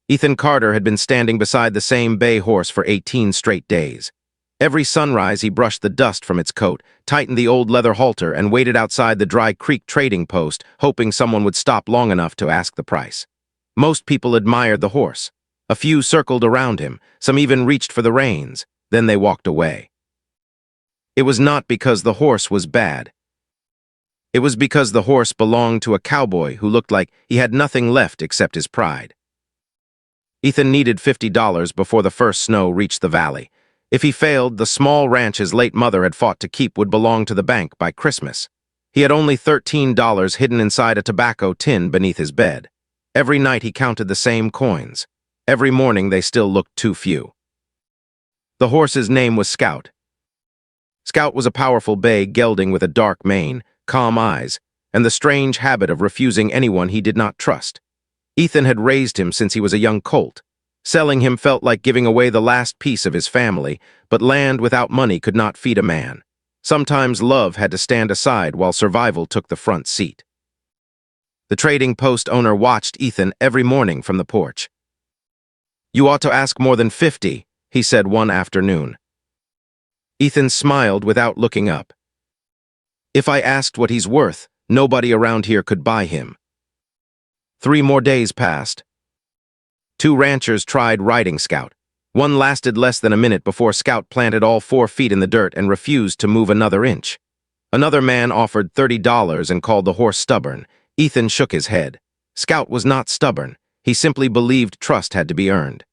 Ethan Carter had been standing beside the same bay horse for 18 straight days. Every sunrise, he brushed the dust from its coat, tightened the old leather halter, and waited outside the Dry Creek trading post, hoping someone would stop long enough to ask the price. Most people admired the horse. A few circled around him, some even reached for the reins. Then they walked away. It was not because the horse was bad. It was because the horse belonged to a cowboy who looked like he had nothing left except his pride. Ethan needed $50 before the first snow reached the valley. If he failed, the small ranch his late mother had fought to keep would belong to the bank by Christmas. He had only $13 hidden inside a tobacco tin beneath his bed. Every night he counted the same coins. Every morning they still looked too few. The horse's name was Scout. Scout was a powerful bay gelding with a dark mane, calm eyes, and the strange habit of refusing anyone he did not trust. Ethan had raised him since he was a young colt. Selling him felt like giving away the last piece of his family, but land without money could not feed a man. Sometimes love had to stand aside while survival took the front seat. The trading post owner watched Ethan every morning from the porch. "You ought to ask more than 50, he said one afternoon. Ethan smiled without looking up. "If I asked what he's worth, nobody around here could buy him." 3 more days passed. 2 ranchers tried riding Scout. One lasted less than a minute before Scout planted all 4 feet in the dirt and refused to move another inch. Another man offered $30 and called the horse stubborn. Ethan shook his head. Scout was not stubborn. He simply believed trust had to be earned.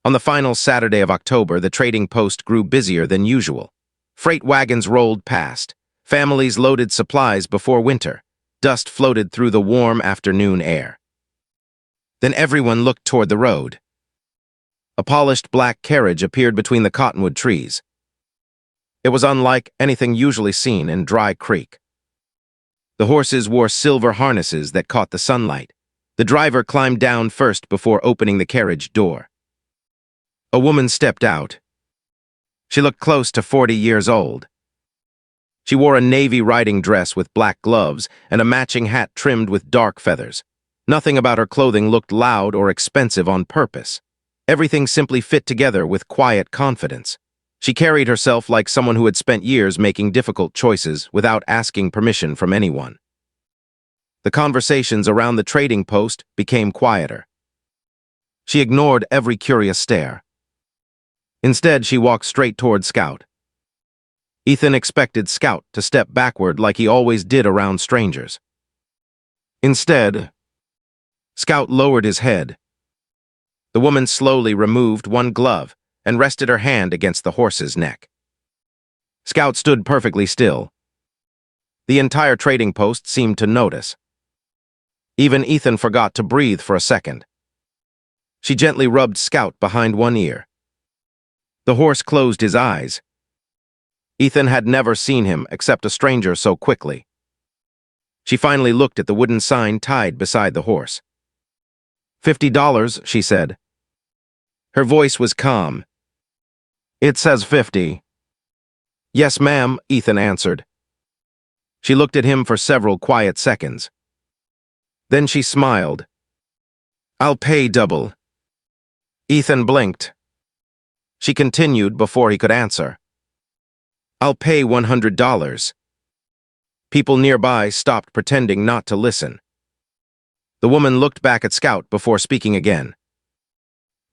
On the final Saturday of October, the trading post grew busier than usual. Freight wagons rolled past. Families loaded supplies before winter. Dust floated through the warm afternoon air. Then everyone looked toward the road. A polished black carriage appeared between the cottonwood trees. It was unlike anything usually seen in Dry Creek. The horses wore silver harnesses that caught the sunlight. The driver climbed down first before opening the carriage door. A woman stepped out. She looked close to 40 years old. She wore a navy riding dress with black gloves and a matching hat trimmed with dark feathers. Nothing about her clothing looked loud or expensive on purpose. Everything simply fit together with quiet confidence. She carried herself like someone who had spent years making difficult choices without asking permission from anyone. The conversations around the trading post became quieter. She ignored every curious stare. Instead, she walked straight toward Scout. Ethan expected Scout to step backward like he always did around strangers. Instead, Scout lowered his head. The woman slowly removed one glove and rested her hand against the horse's neck. Scout stood perfectly still. The entire trading post seemed to notice. Even Ethan forgot to breathe for a second. She gently rubbed Scout behind one ear. The horse closed his eyes. Ethan had never seen him except a stranger so quickly. She finally looked at the wooden sign tied beside the horse. $50, she said. Her voice was calm. "It says 50. "Yes, ma'am," Ethan answered. She looked at him for several quiet seconds. Then she smiled. "I'll pay double." Ethan blinked. She continued before he could answer. "I'll pay $100. People nearby stopped pretending not to listen. The woman looked back at Scout before speaking again.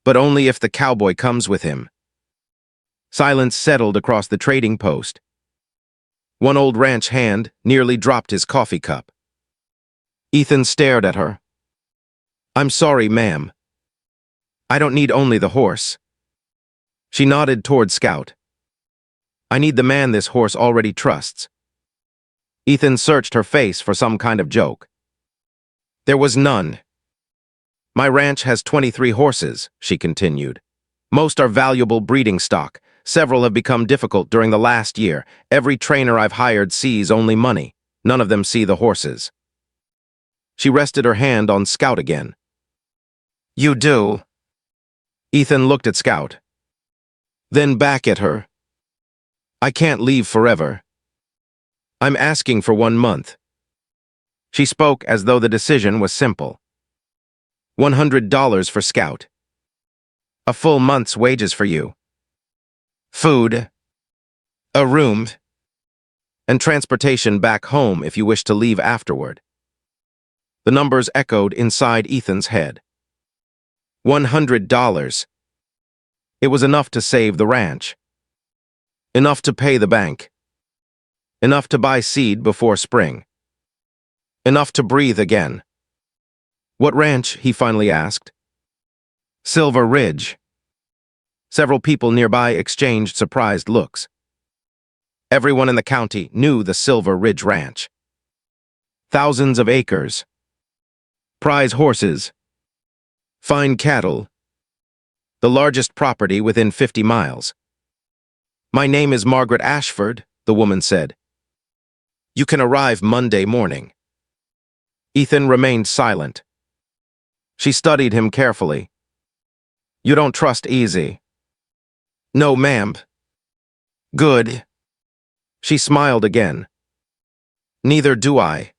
"But only if the cowboy comes with him." Silence settled across the trading post. One old ranch hand nearly dropped his coffee cup. Ethan stared at her. "I'm sorry, ma'am. I don't need only the horse." She nodded toward Scout. "I need the man this horse already trusts." Ethan searched her face for some kind of joke. There was none. "My ranch has 23 horses," she continued. "Most are valuable breeding stock. Several have become difficult during the last year. Every trainer I've hired sees only money. None of them see the horses." She rested her hand on Scout again. "You do?" Ethan looked at Scout. Then back at her. "I can't leave forever. I'm asking for 1 month." She spoke as though the decision was simple. $100 for Scout. A full month's wages for you. Food, a room, and transportation back home if you wish to leave afterward. The numbers echoed inside Ethan's head. $100. It was enough to save the ranch. Enough to pay the bank. Enough to buy seed before spring. Enough to breathe again. What ranch? He finally asked. Silver Ridge. Several people nearby exchanged surprised looks. Everyone in the county knew the Silver Ridge Ranch. Thousands of acres. Prize horses. Fine cattle. The largest property within 50 miles. My name is Margaret Ashford, the woman said. You can arrive Monday morning. Ethan remained silent. She studied him carefully. You don't trust Easy? No, ma'am. Good. She smiled again. Neither do I.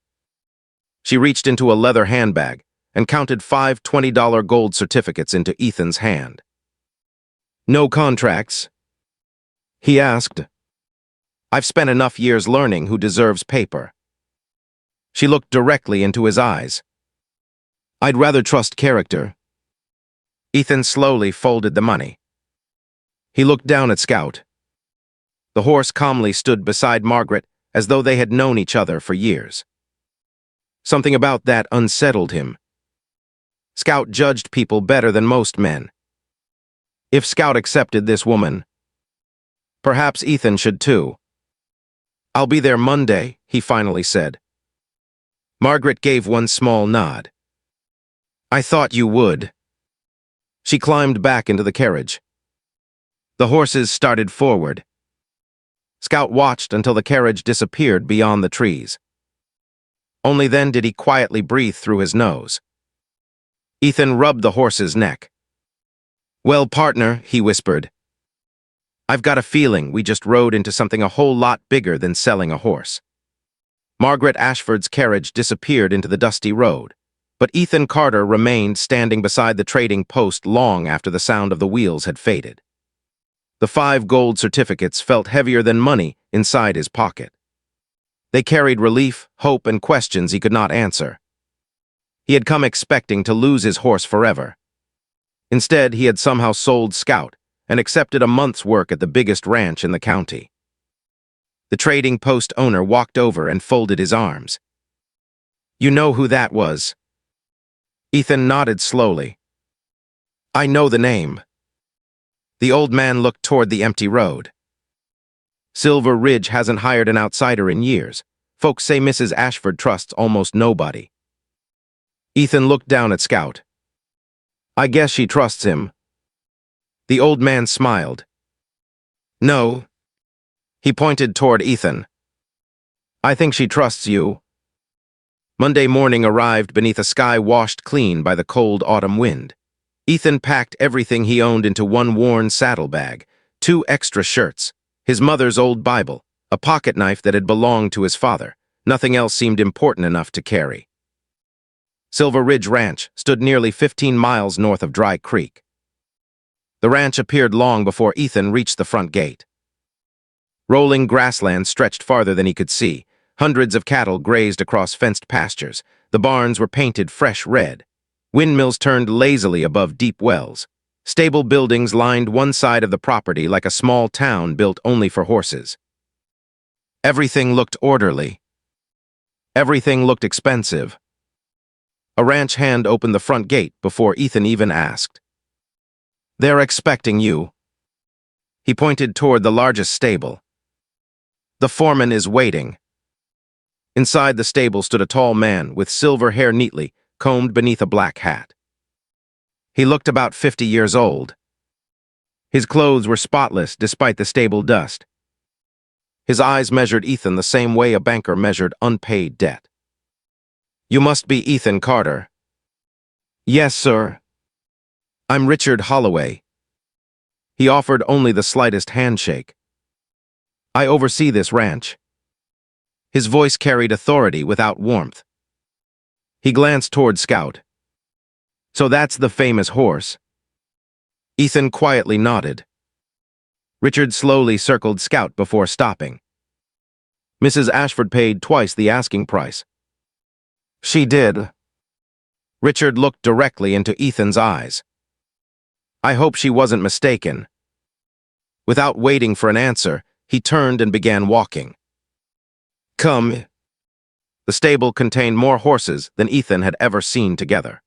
She reached into a leather handbag and counted 5 $20 gold certificates into Ethan's hand. No contracts? He asked. I've spent enough years learning who deserves paper. She looked directly into his eyes. I'd rather trust character. Ethan slowly folded the money. He looked down at Scout. The horse calmly stood beside Margaret as though they had known each other for years. Something about that unsettled him. Scout judged people better than most men. If Scout accepted this woman, perhaps Ethan should too. I'll be there Monday, he finally said. Margaret gave one small nod. I thought you would. She climbed back into the carriage. The horses started forward. Scout watched until the carriage disappeared beyond the trees. Only then did he quietly breathe through his nose. Ethan rubbed the horse's neck. Well, partner, he whispered. I've got a feeling we just rode into something a whole lot bigger than selling a horse. Margaret Ashford's carriage disappeared into the dusty road, but Ethan Carter remained standing beside the trading post long after the sound of the wheels had faded. The 5 gold certificates felt heavier than money inside his pocket. They carried relief, hope, and questions he could not answer. He had come expecting to lose his horse forever. Instead, he had somehow sold Scout and accepted a month's work at the biggest ranch in the county. The trading post owner walked over and folded his arms. You know who that was? Ethan nodded slowly. I know the name. The old man looked toward the empty road. Silver Ridge hasn't hired an outsider in years. Folks say Mrs. Ashford trusts almost nobody. Ethan looked down at Scout. I guess she trusts him. The old man smiled. No. He pointed toward Ethan. I think she trusts you. Monday morning arrived beneath a sky washed clean by the cold autumn wind. Ethan packed everything he owned into one worn saddlebag, 2 extra shirts, his mother's old Bible, a pocket knife that had belonged to his father. Nothing else seemed important enough to carry. Silver Ridge Ranch stood nearly 15 miles north of Dry Creek. The ranch appeared long before Ethan reached the front gate. Rolling grassland stretched farther than he could see. Hundreds of cattle grazed across fenced pastures. The barns were painted fresh red. Windmills turned lazily above deep wells. Stable buildings lined one side of the property like a small town built only for horses. Everything looked orderly. Everything looked expensive. A ranch hand opened the front gate before Ethan even asked. They're expecting you. He pointed toward the largest stable. The foreman is waiting. Inside the stable stood a tall man with silver hair neatly combed beneath a black hat. He looked about 50 years old. His clothes were spotless despite the stable dust. His eyes measured Ethan the same way a banker measured unpaid debt. You must be Ethan Carter. Yes, sir. I'm Richard Holloway. He offered only the slightest handshake. I oversee this ranch. His voice carried authority without warmth. He glanced toward Scout. So that's the famous horse. Ethan quietly nodded. Richard slowly circled Scout before stopping. Mrs. Ashford paid twice the asking price. She did. Richard looked directly into Ethan's eyes. I hope she wasn't mistaken. Without waiting for an answer, he turned and began walking. Come. The stable contained more horses than Ethan had ever seen together.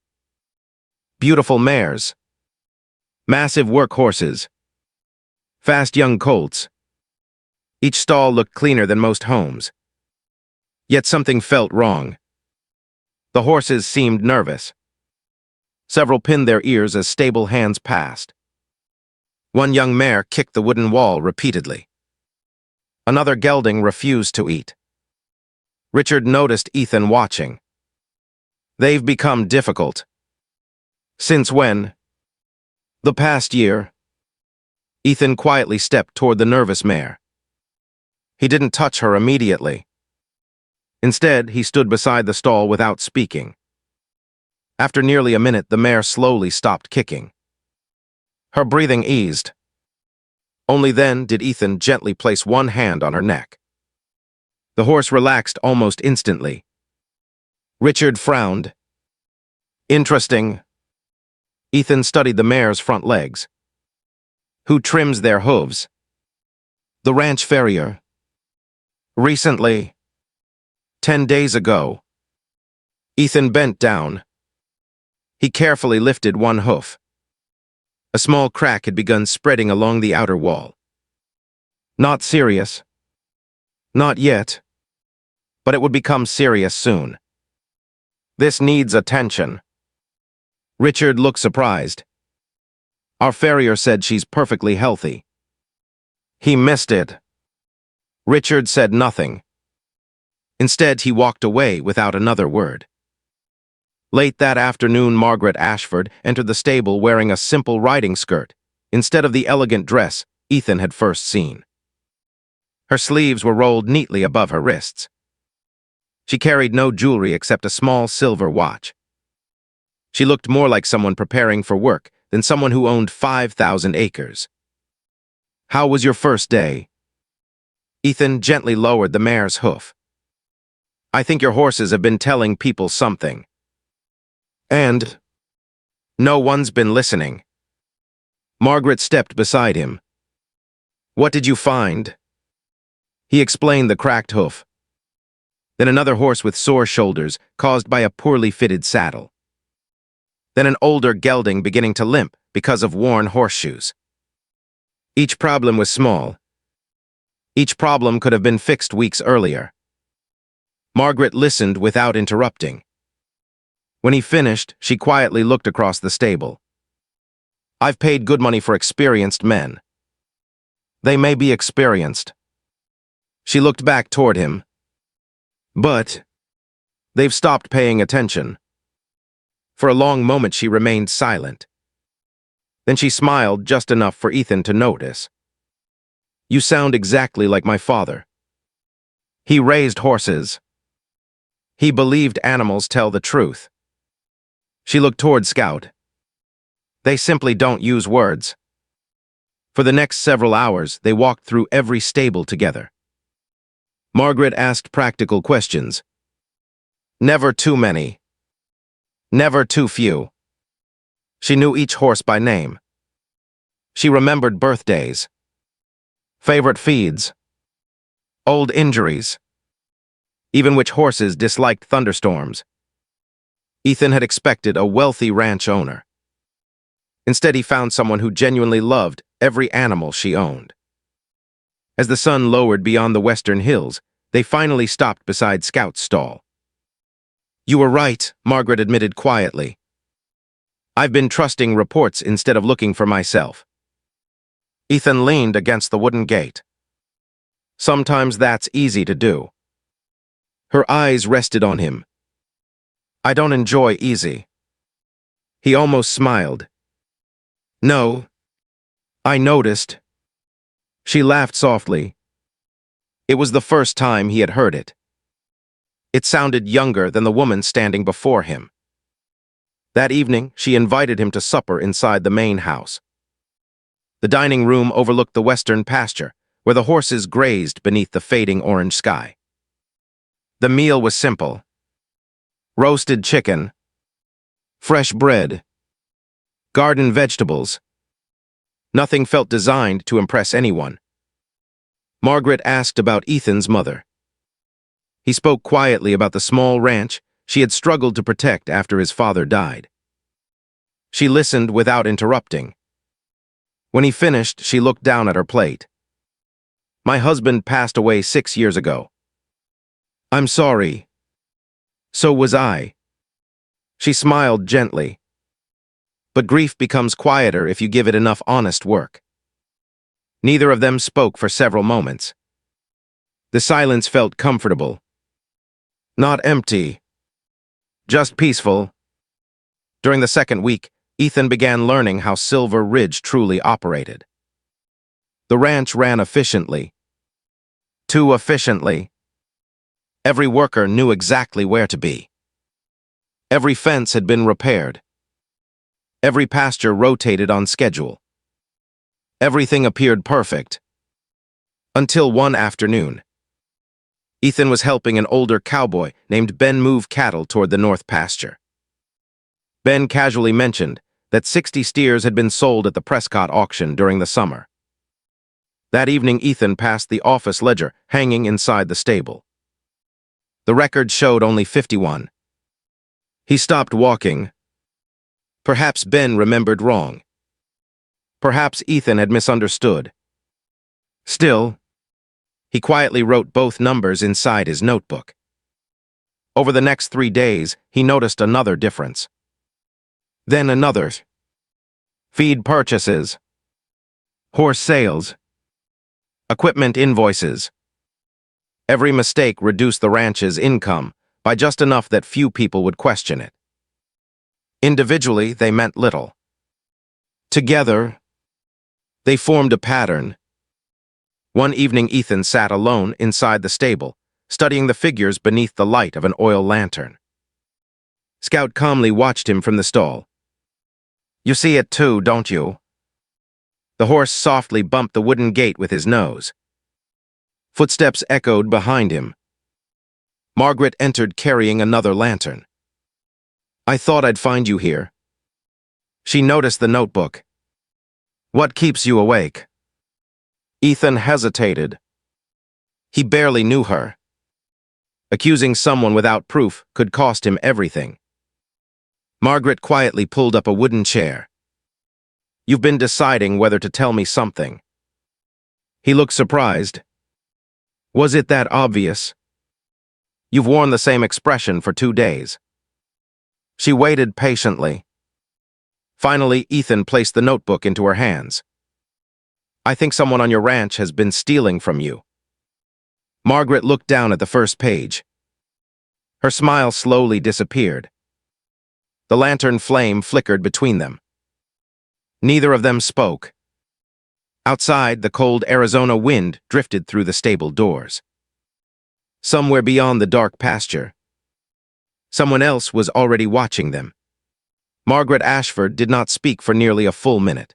Beautiful mares. Massive work horses. Fast young colts. Each stall looked cleaner than most homes. Yet something felt wrong. The horses seemed nervous. Several pinned their ears as stable hands passed. One young mare kicked the wooden wall repeatedly. Another gelding refused to eat. Richard noticed Ethan watching. They've become difficult. Since when? The past year. Ethan quietly stepped toward the nervous mare. He didn't touch her immediately. Instead, he stood beside the stall without speaking. After nearly a minute, the mare slowly stopped kicking. Her breathing eased. Only then did Ethan gently place one hand on her neck. The horse relaxed almost instantly. Richard frowned. Interesting. Ethan studied the mare's front legs. Who trims their hooves? The ranch farrier. Recently. 10 days ago. Ethan bent down. He carefully lifted one hoof. A small crack had begun spreading along the outer wall. Not serious. Not yet. But it would become serious soon. This needs attention. Richard looked surprised. Our farrier said she's perfectly healthy. He missed it. Richard said nothing. Instead, he walked away without another word. Late that afternoon, Margaret Ashford entered the stable wearing a simple riding skirt, instead of the elegant dress Ethan had first seen. Her sleeves were rolled neatly above her wrists. She carried no jewelry except a small silver watch. She looked more like someone preparing for work than someone who owned 5,000 acres. How was your first day? Ethan gently lowered the mare's hoof. I think your horses have been telling people something. And no one's been listening. Margaret stepped beside him. What did you find? He explained the cracked hoof. Then another horse with sore shoulders caused by a poorly fitted saddle. Then an older gelding beginning to limp because of worn horseshoes. Each problem was small. Each problem could have been fixed weeks earlier. Margaret listened without interrupting. When he finished, she quietly looked across the stable. I've paid good money for experienced men. They may be experienced. She looked back toward him. But they've stopped paying attention. For a long moment she remained silent. Then she smiled just enough for Ethan to notice. You sound exactly like my father. He raised horses. He believed animals tell the truth. She looked toward Scout. They simply don't use words. For the next several hours, they walked through every stable together. Margaret asked practical questions. Never too many. Never too few. She knew each horse by name. She remembered birthdays. Favorite feeds. Old injuries. Even which horses disliked thunderstorms. Ethan had expected a wealthy ranch owner. Instead, he found someone who genuinely loved every animal she owned. As the sun lowered beyond the western hills, they finally stopped beside Scout's stall. You were right, Margaret admitted quietly. I've been trusting reports instead of looking for myself. Ethan leaned against the wooden gate. Sometimes that's easy to do. Her eyes rested on him. I don't enjoy easy. He almost smiled. No. I noticed. She laughed softly. It was the first time he had heard it. It sounded younger than the woman standing before him. That evening, she invited him to supper inside the main house. The dining room overlooked the western pasture, where the horses grazed beneath the fading orange sky. The meal was simple: roasted chicken, fresh bread, garden vegetables. Nothing felt designed to impress anyone. Margaret asked about Ethan's mother. He spoke quietly about the small ranch she had struggled to protect after his father died. She listened without interrupting. When he finished, she looked down at her plate. "My husband passed away 6 years ago." "I'm sorry." "So was I." She smiled gently. But grief becomes quieter if you give it enough honest work. Neither of them spoke for several moments. The silence felt comfortable. Not empty. Just peaceful. During the second week, Ethan began learning how Silver Ridge truly operated. The ranch ran efficiently. Too efficiently. Every worker knew exactly where to be. Every fence had been repaired. Every pasture rotated on schedule. Everything appeared perfect. Until one afternoon. Ethan was helping an older cowboy named Ben move cattle toward the north pasture. Ben casually mentioned that 60 steers had been sold at the Prescott auction during the summer. That evening, Ethan passed the office ledger hanging inside the stable. The record showed only 51. He stopped walking. Perhaps Ben remembered wrong. Perhaps Ethan had misunderstood. Still, he quietly wrote both numbers inside his notebook. Over the next 3 days, he noticed another difference. Then another. Feed purchases. Horse sales. Equipment invoices. Every mistake reduced the ranch's income by just enough that few people would question it. Individually, they meant little. Together, they formed a pattern. One evening, Ethan sat alone inside the stable, studying the figures beneath the light of an oil lantern. Scout calmly watched him from the stall. "You see it too, don't you?" The horse softly bumped the wooden gate with his nose. Footsteps echoed behind him. Margaret entered carrying another lantern. "I thought I'd find you here." She noticed the notebook. "What keeps you awake?" Ethan hesitated. He barely knew her. Accusing someone without proof could cost him everything. Margaret quietly pulled up a wooden chair. "You've been deciding whether to tell me something." He looked surprised. "Was it that obvious?" "You've worn the same expression for 2 days." She waited patiently. Finally, Ethan placed the notebook into her hands. "I think someone on your ranch has been stealing from you." Margaret looked down at the first page. Her smile slowly disappeared. The lantern flame flickered between them. Neither of them spoke. Outside, the cold Arizona wind drifted through the stable doors. Somewhere beyond the dark pasture, someone else was already watching them. Margaret Ashford did not speak for nearly a full minute.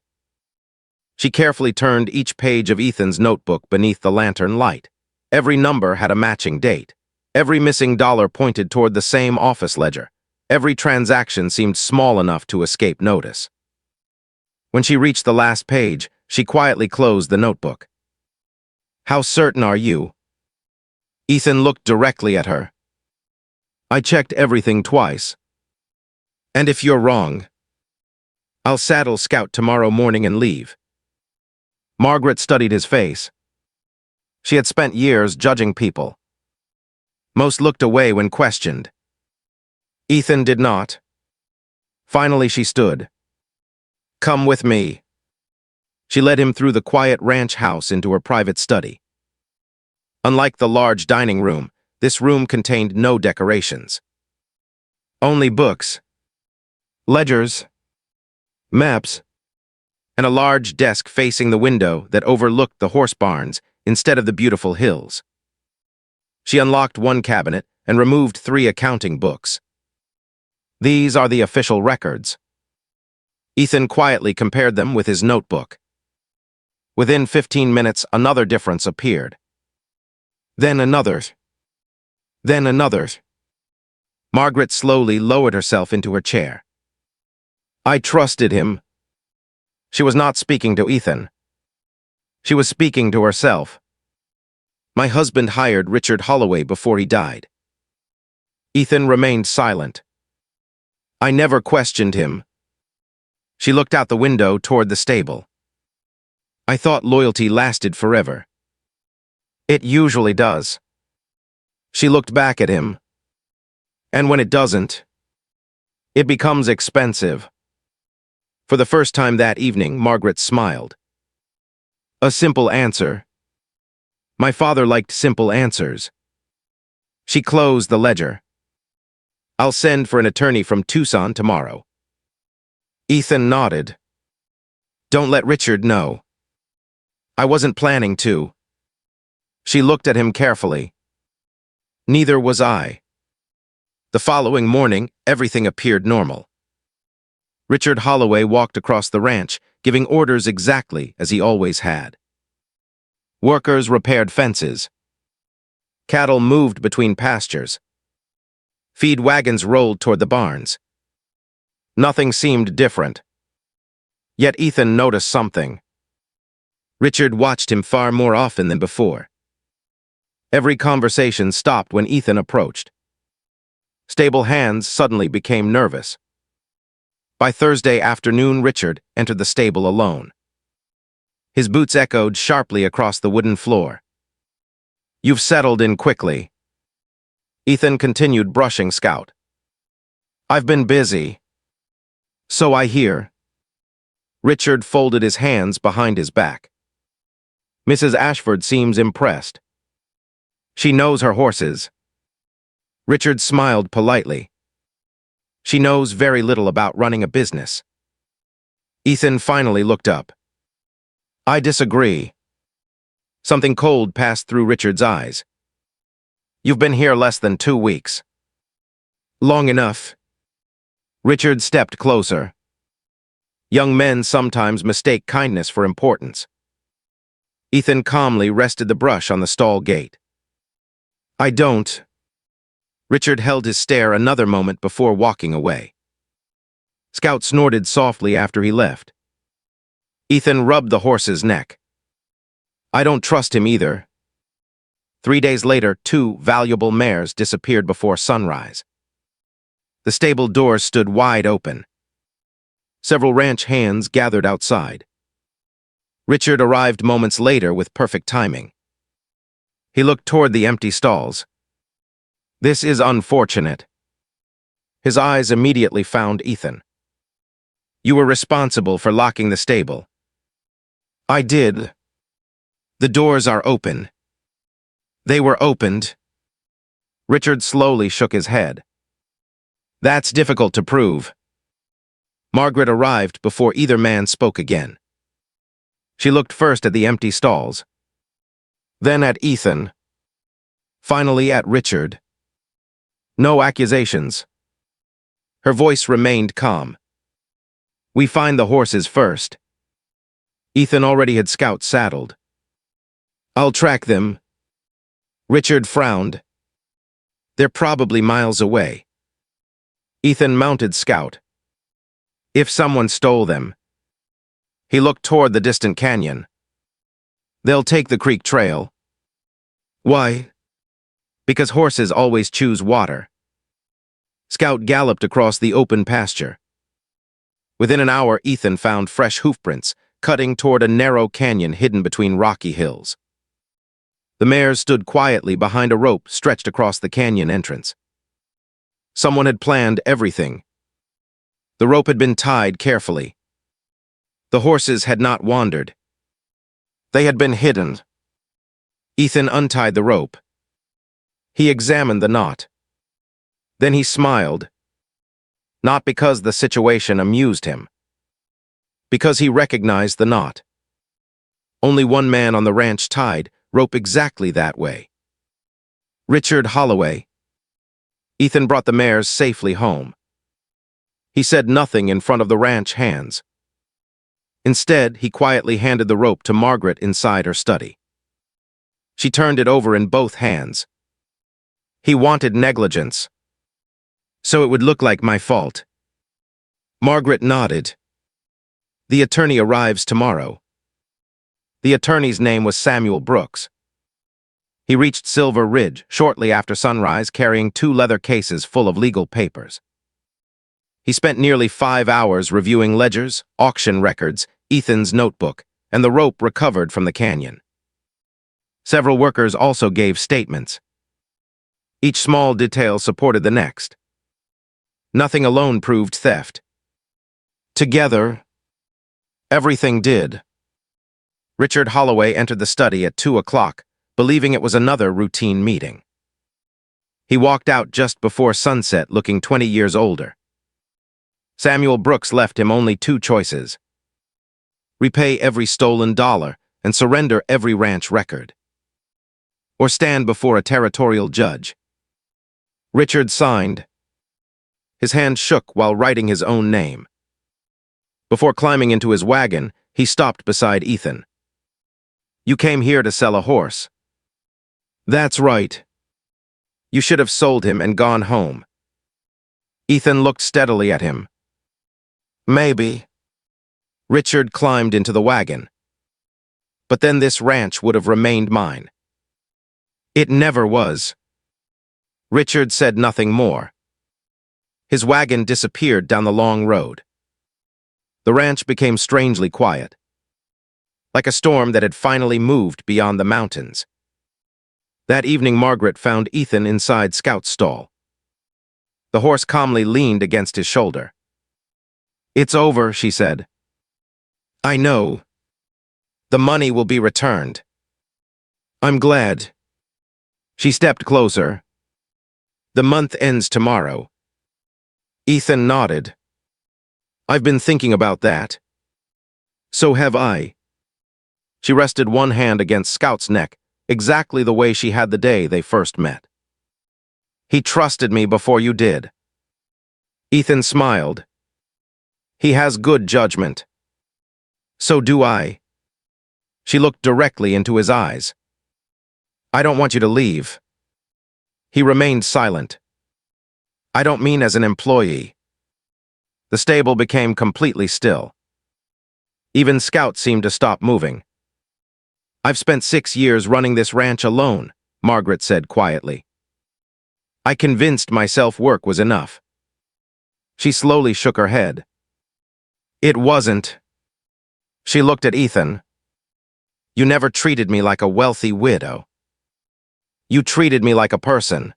She carefully turned each page of Ethan's notebook beneath the lantern light. Every number had a matching date. Every missing dollar pointed toward the same office ledger. Every transaction seemed small enough to escape notice. When she reached the last page, she quietly closed the notebook. "How certain are you?" Ethan looked directly at her. "I checked everything twice. And if you're wrong, I'll saddle Scout tomorrow morning and leave." Margaret studied his face. She had spent years judging people. Most looked away when questioned. Ethan did not. Finally, she stood. "Come with me." She led him through the quiet ranch house into her private study. Unlike the large dining room, this room contained no decorations. Only books, ledgers, maps, and a large desk facing the window that overlooked the horse barns instead of the beautiful hills. She unlocked one cabinet and removed 3 accounting books. These are the official records. Ethan quietly compared them with his notebook. Within 15 minutes, another difference appeared. Then another. Then another. Margaret slowly lowered herself into her chair. I trusted him. She was not speaking to Ethan. She was speaking to herself. My husband hired Richard Holloway before he died. Ethan remained silent. I never questioned him. She looked out the window toward the stable. I thought loyalty lasted forever. It usually does. She looked back at him. And when it doesn't, it becomes expensive. For the first time that evening, Margaret smiled. A simple answer. My father liked simple answers. She closed the ledger. I'll send for an attorney from Tucson tomorrow. Ethan nodded. Don't let Richard know. I wasn't planning to. She looked at him carefully. Neither was I. The following morning, everything appeared normal. Richard Holloway walked across the ranch, giving orders exactly as he always had. Workers repaired fences. Cattle moved between pastures. Feed wagons rolled toward the barns. Nothing seemed different. Yet Ethan noticed something. Richard watched him far more often than before. Every conversation stopped when Ethan approached. Stable hands suddenly became nervous. By Thursday afternoon, Richard entered the stable alone. His boots echoed sharply across the wooden floor. You've settled in quickly. Ethan continued brushing Scout. I've been busy. So I hear. Richard folded his hands behind his back. Mrs. Ashford seems impressed. She knows her horses. Richard smiled politely. She knows very little about running a business. Ethan finally looked up. I disagree. Something cold passed through Richard's eyes. You've been here less than 2 weeks. Long enough. Richard stepped closer. Young men sometimes mistake kindness for importance. Ethan calmly rested the brush on the stall gate. I don't. Richard held his stare another moment before walking away. Scout snorted softly after he left. Ethan rubbed the horse's neck. I don't trust him either. 3 days later, 2 valuable mares disappeared before sunrise. The stable doors stood wide open. Several ranch hands gathered outside. Richard arrived moments later with perfect timing. He looked toward the empty stalls. This is unfortunate. His eyes immediately found Ethan. You were responsible for locking the stable. I did. The doors are open. They were opened. Richard slowly shook his head. That's difficult to prove. Margaret arrived before either man spoke again. She looked first at the empty stalls, then at Ethan, finally at Richard. No accusations. Her voice remained calm. We find the horses first. Ethan already had Scout saddled. I'll track them. Richard frowned. They're probably miles away. Ethan mounted Scout. If someone stole them. He looked toward the distant canyon. They'll take the creek trail. Why? Because horses always choose water. Scout galloped across the open pasture. Within an hour, Ethan found fresh hoofprints, cutting toward a narrow canyon hidden between rocky hills. The mares stood quietly behind a rope stretched across the canyon entrance. Someone had planned everything. The rope had been tied carefully. The horses had not wandered. They had been hidden. Ethan untied the rope. He examined the knot. Then he smiled. Not because the situation amused him. Because he recognized the knot. Only one man on the ranch tied rope exactly that way. Richard Holloway. Ethan brought the mares safely home. He said nothing in front of the ranch hands. Instead, he quietly handed the rope to Margaret inside her study. She turned it over in both hands. He wanted negligence, so it would look like my fault. Margaret nodded. The attorney arrives tomorrow. The attorney's name was Samuel Brooks. He reached Silver Ridge shortly after sunrise, carrying 2 leather cases full of legal papers. He spent nearly 5 hours reviewing ledgers, auction records, Ethan's notebook, and the rope recovered from the canyon. Several workers also gave statements. Each small detail supported the next. Nothing alone proved theft. Together, everything did. Richard Holloway entered the study at 2 o'clock, believing it was another routine meeting. He walked out just before sunset, looking 20 years older. Samuel Brooks left him only 2 choices: repay every stolen dollar and surrender every ranch record, or stand before a territorial judge. Richard signed. His hand shook while writing his own name. Before climbing into his wagon, he stopped beside Ethan. "You came here to sell a horse." "That's right. You should have sold him and gone home." Ethan looked steadily at him. "Maybe." Richard climbed into the wagon. "But then this ranch would have remained mine." "It never was." Richard said nothing more. His wagon disappeared down the long road. The ranch became strangely quiet, like a storm that had finally moved beyond the mountains. That evening, Margaret found Ethan inside Scout's stall. The horse calmly leaned against his shoulder. "It's over," she said. "I know. The money will be returned." "I'm glad." She stepped closer. "The month ends tomorrow." Ethan nodded. "I've been thinking about that." "So have I." She rested one hand against Scout's neck, exactly the way she had the day they first met. "He trusted me before you did." Ethan smiled. "He has good judgment." "So do I." She looked directly into his eyes. "I don't want you to leave." He remained silent. "I don't mean as an employee." The stable became completely still. Even Scout seemed to stop moving. "I've spent 6 years running this ranch alone," Margaret said quietly. "I convinced myself work was enough." She slowly shook her head. "It wasn't." She looked at Ethan. "You never treated me like a wealthy widow. You treated me like a person.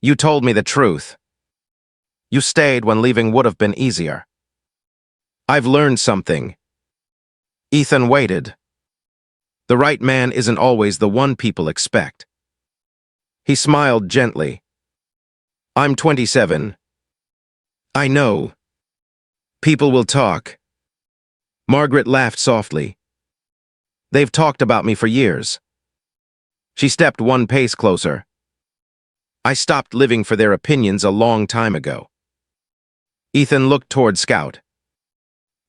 You told me the truth. You stayed when leaving would have been easier." "I've learned something." Ethan waited. The right man isn't always the one people expect. He smiled gently. "I'm 27. I know. People will talk." Margaret laughed softly. "They've talked about me for years." She stepped one pace closer. "I stopped living for their opinions a long time ago." Ethan looked toward Scout.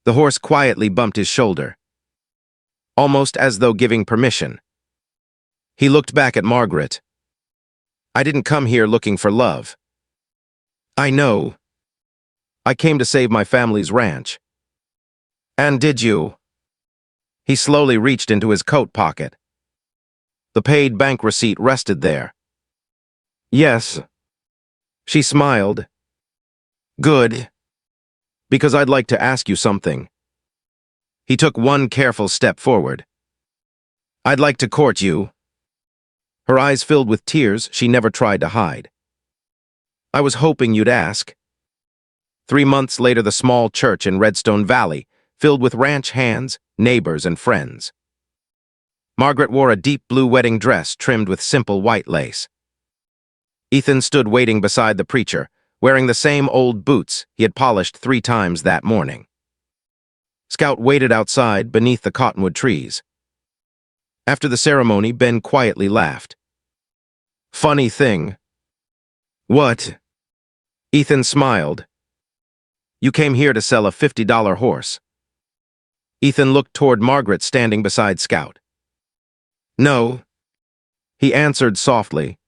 The horse quietly bumped his shoulder, almost as though giving permission. He looked back at Margaret. "I didn't come here looking for love." "I know. I came to save my family's ranch." "And did you?" He slowly reached into his coat pocket. The paid bank receipt rested there. "Yes." She smiled. "Good. Because I'd like to ask you something." He took one careful step forward. "I'd like to court you." Her eyes filled with tears she never tried to hide. "I was hoping you'd ask." 3 months later, the small church in Redstone Valley, filled with ranch hands, neighbors, and friends. Margaret wore a deep blue wedding dress trimmed with simple white lace. Ethan stood waiting beside the preacher, wearing the same old boots he had polished 3 times that morning. Scout waited outside beneath the cottonwood trees. After the ceremony, Ben quietly laughed. "Funny thing." "What?" Ethan smiled. You came here to sell a $50 horse. Ethan looked toward Margaret standing beside Scout. No, he answered softly.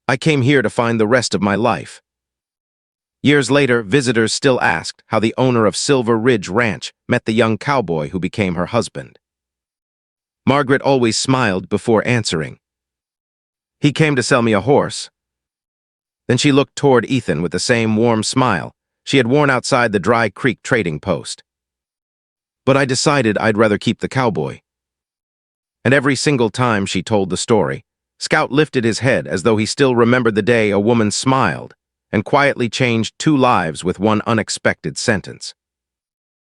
I came here to find the rest of my life. Years later, visitors still asked how the owner of Silver Ridge Ranch met the young cowboy who became her husband. Margaret always smiled before answering. He came to sell me a horse. Then she looked toward Ethan with the same warm smile she had worn outside the Dry Creek trading post. But I decided I'd rather keep the cowboy. And every single time she told the story, Scout lifted his head as though he still remembered the day a woman smiled and quietly changed two lives with one unexpected sentence.